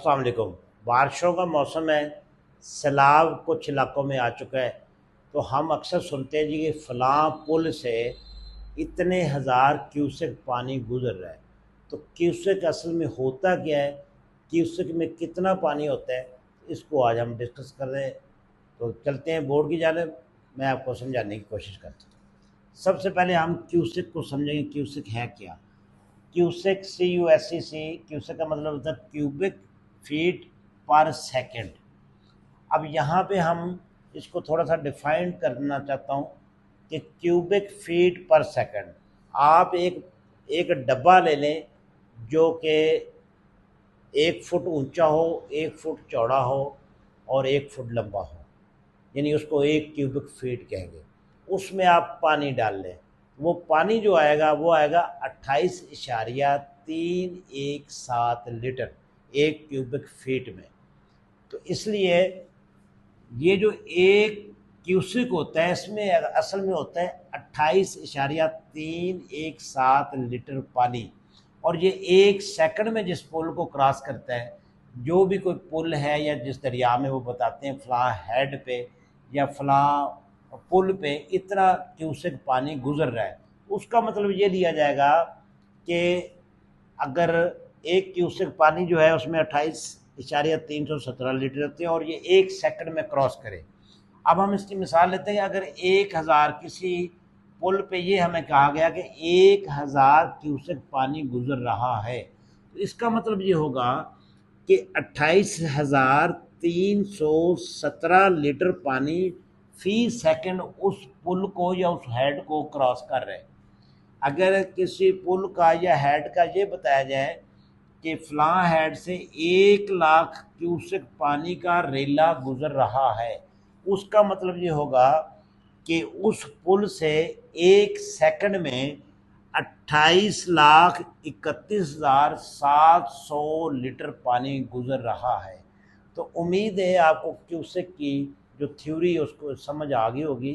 अस्सलाम वालेकुम। बारिशों का मौसम है, सैलाब कुछ इलाकों में आ चुका है। तो हम अक्सर सुनते हैं जी कि फ़लाँ पुल से इतने हज़ार क्यूसेक पानी गुज़र रहा है। तो क्यूसेक असल में होता क्या है, क्यूसेक में कितना पानी होता है, इसको आज हम डिस्कस कर रहे हैं। तो चलते हैं बोर्ड की जानिब, मैं आपको समझाने की कोशिश करता हूँ। सबसे पहले हम क्यूसेक को समझेंगे, क्यूसेक है क्या। क्यूसेक CUSEC, क्यूसेक का मतलब होता है क्यूबिक फीट पर सेकंड। अब यहाँ पे हम इसको थोड़ा सा डिफाइन करना चाहता हूँ कि क्यूबिक फीट पर सेकंड। आप एक एक डब्बा ले लें जो कि 1 फुट ऊंचा हो, 1 फुट चौड़ा हो और 1 फुट लंबा हो, यानी उसको 1 क्यूबिक फीट कहेंगे। उसमें आप पानी डाल लें, वो पानी जो आएगा वो आएगा 28.317 लीटर 1 क्यूबिक फीट में। तो इसलिए ये जो 1 क्यूसिक होता है, इसमें असल में होता है 28.317 लीटर पानी। और ये 1 सेकंड में जिस पुल को क्रॉस करता है, जो भी कोई पुल है या जिस दरिया में वो बताते हैं फ़लाँ हेड पे या फ़लाँ पुल पे इतना क्यूसेक पानी गुज़र रहा है, उसका मतलब ये लिया जाएगा कि अगर 1 क्यूसेक पानी जो है उसमें 28.317 लीटर होते हैं और ये 1 सेकंड में क्रॉस करे। अब हम इसकी मिसाल लेते हैं, अगर 1000 किसी पुल पे ये हमें कहा गया कि 1000 क्यूसेक पानी गुजर रहा है, तो इसका मतलब ये होगा कि 28,317 लीटर पानी फी सेकंड उस पुल को या उस हेड को क्रॉस कर रहे हैं। अगर किसी पुल का या हेड का ये बताया जाए कि फ़लाँ हेड से 1 लाख क्यूसेक पानी का रेला गुजर रहा है, उसका मतलब ये होगा कि उस पुल से 1 सेकंड में 28,31,700 लीटर पानी गुजर रहा है। तो उम्मीद है आपको क्यूसेक की जो थ्योरी है उसको समझ आ गई होगी।